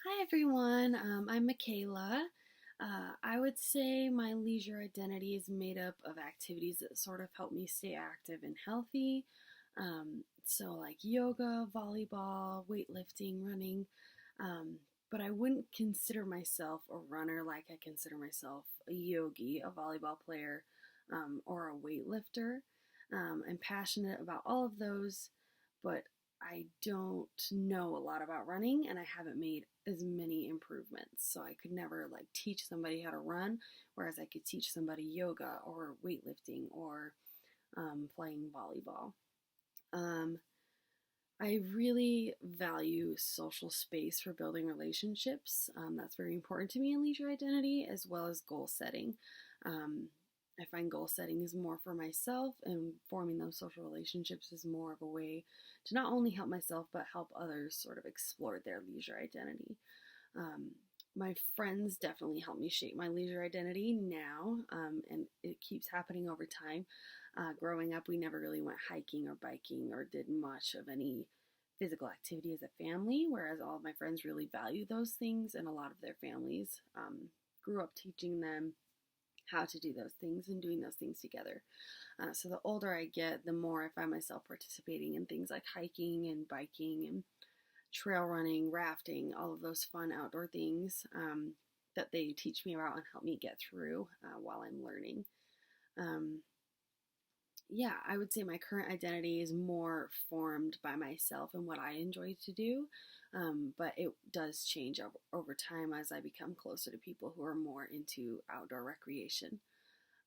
Hi everyone, I'm Michaela. I would say my leisure identity is made up of activities that sort of help me stay active and healthy. So, like yoga, volleyball, weightlifting, running. Um, but I wouldn't consider myself a runner like I consider myself a yogi, a volleyball player, or a weightlifter. I'm passionate about all of those, but I don't know a lot about running and I haven't made as many improvements. So I could never like teach somebody how to run, whereas I could teach somebody yoga or weightlifting or playing volleyball. Um, I really value social space for building relationships. That's very important to me in leisure identity, as well as goal setting. Um, I find goal setting is more for myself, and forming those social relationships is more of a way to not only help myself, but help others sort of explore their leisure identity. Um, my friends definitely help me shape my leisure identity now, and it keeps happening over time. Growing up, we never really went hiking or biking or did much of any physical activity as a family, whereas all of my friends really value those things, and a lot of their families grew up teaching them how to do those things and doing those things together. So the older I get, the more I find myself participating in things like hiking and biking and trail running, rafting, all of those fun outdoor things that they teach me about and help me get through while I'm learning. Um, yeah, I would say my current identity is more formed by myself and what I enjoy to do, but it does change over time as I become closer to people who are more into outdoor recreation.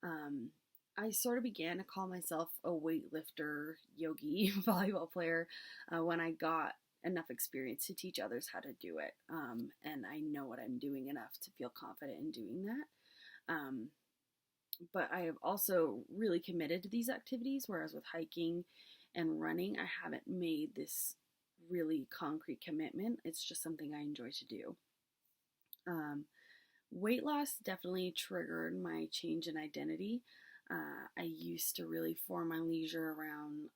Um, I sort of began to call myself a weightlifter, yogi, volleyball player when I got enough experience to teach others how to do it. And I know what I'm doing enough to feel confident in doing that. But I have also really committed to these activities, whereas with hiking and running, I haven't made this really concrete commitment. It's just something I enjoy to do. Um, Weight loss definitely triggered my change in identity. I used to really form my leisure around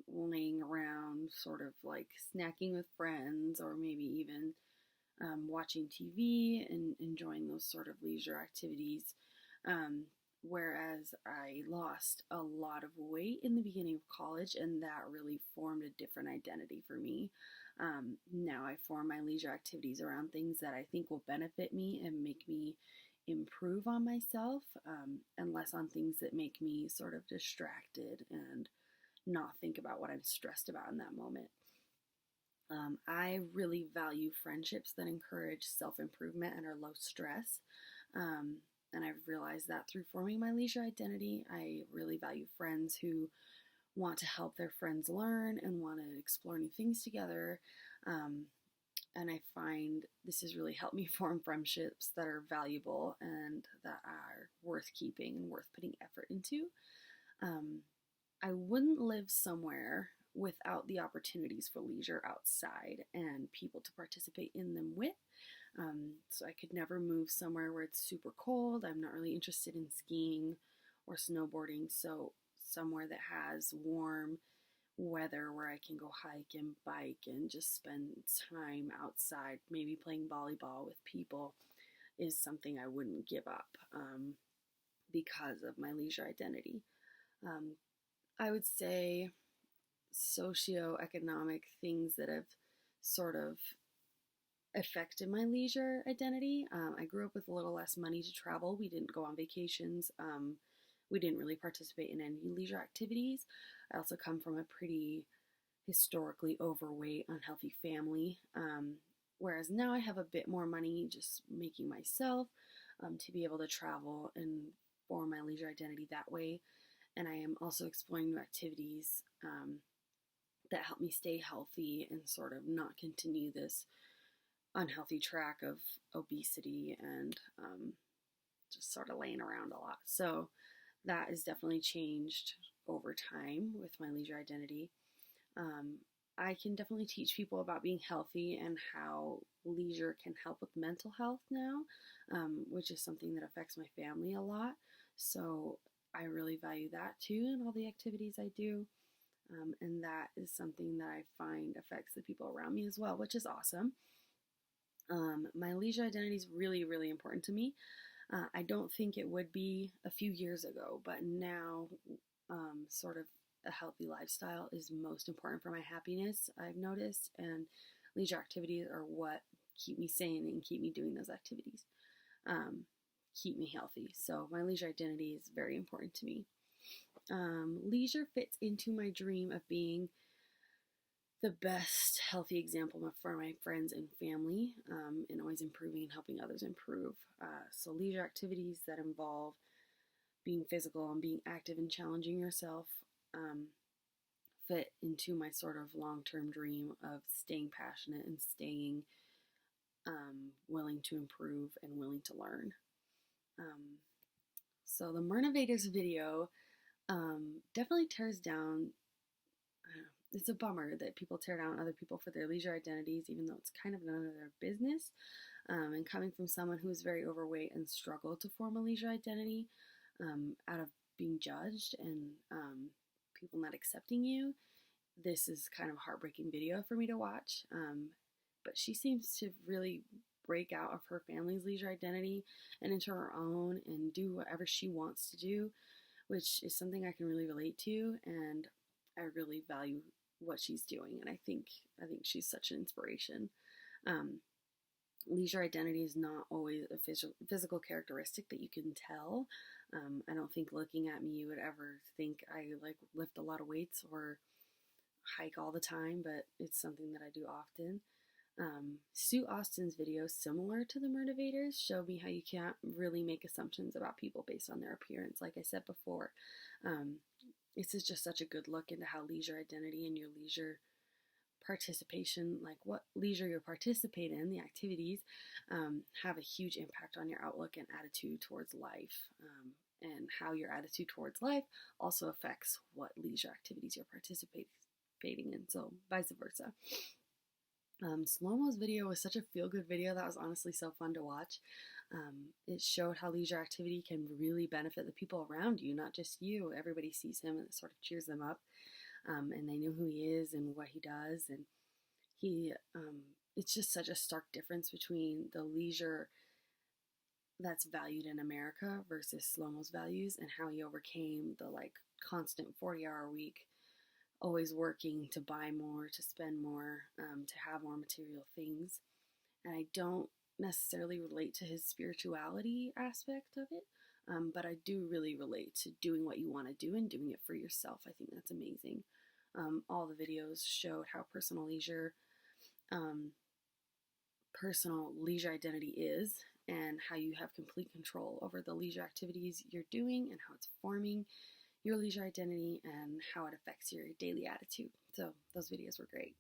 laying around, sort of like snacking with friends, or maybe even watching TV and enjoying those sort of leisure activities. Um, Whereas I lost a lot of weight in the beginning of college, and that really formed a different identity for me. Now I form my leisure activities around things that I think will benefit me and make me improve on myself, and less on things that make me sort of distracted and not think about what I'm stressed about in that moment. I really value friendships that encourage self improvement and are low stress. Um, and I've realized that through forming my leisure identity, I really value friends who want to help their friends learn and want to explore new things together. Um, and I find this has really helped me form friendships that are valuable and that are worth keeping and worth putting effort into. Um, I wouldn't live somewhere without the opportunities for leisure outside and people to participate in them with. So I could never move somewhere where it's super cold. I'm not really interested in skiing or snowboarding. So somewhere that has warm weather where I can go hike and bike and just spend time outside, maybe playing volleyball with people, is something I wouldn't give up because of my leisure identity. Um, I would say socioeconomic things that have sort of affected my leisure identity. I grew up with a little less money to travel. We didn't go on vacations. We didn't really participate in any leisure activities. I also come from a pretty historically overweight, unhealthy family. Whereas now I have a bit more money just making myself to be able to travel and form my leisure identity that way. And I am also exploring new activities that help me stay healthy and sort of not continue this unhealthy track of obesity and just sort of laying around a lot. So that has definitely changed over time with my leisure identity. Um, I can definitely teach people about being healthy and how leisure can help with mental health now, which is something that affects my family a lot. So I really value that too in all the activities I do. And that is something that I find affects the people around me as well, which is awesome. My leisure identity is really, really important to me. I don't think it would be a few years ago, but now, sort of a healthy lifestyle is most important for my happiness, I've noticed, and leisure activities are what keep me sane and keep me doing those activities, um, keep me healthy. So, my leisure identity is very important to me. Leisure fits into my dream of being the best healthy example for my friends and family, and always improving and helping others improve. So, leisure activities that involve being physical and being active and challenging yourself um, fit into my sort of long term dream of staying passionate and staying willing to improve and willing to learn. Um, so, the Myrnavators video definitely tears down. It's a bummer that people tear down other people for their leisure identities, even though it's kind of none of their business. And coming from someone who is very overweight and struggled to form a leisure identity out of being judged and people not accepting you, this is kind of a heartbreaking video for me to watch. But she seems to really break out of her family's leisure identity and into her own and do whatever she wants to do, which is something I can really relate to, and I really value what she's doing, and I think she's such an inspiration. Um, Leisure identity is not always a physical characteristic that you can tell. I don't think looking at me you would ever think I like lift a lot of weights or hike all the time, but it's something that I do often. Sue Austin's video, similar to the Motivators, showed me how you can't really make assumptions about people based on their appearance. Like I said before, um, this is just such a good look into how leisure identity and your leisure participation, like what leisure you participate in, the activities, have a huge impact on your outlook and attitude towards life. And how your attitude towards life also affects what leisure activities you're participating in, so vice versa. Slow-mo's video was such a feel-good video that was honestly so fun to watch. It showed how leisure activity can really benefit the people around you, not just you. Everybody sees him and it sort of cheers them up. And they know who he is and what he does. And it's just such a stark difference between the leisure that's valued in America versus Slow-mo's values, and how he overcame the like constant 40-hour week, always working to buy more, to spend more, to have more material things. And I don't necessarily relate to his spirituality aspect of it, but I do really relate to doing what you want to do and doing it for yourself. I think that's amazing. All the videos showed how um, personal leisure identity is, and how you have complete control over the leisure activities you're doing and how it's forming your leisure identity and how it affects your daily attitude. So those videos were great.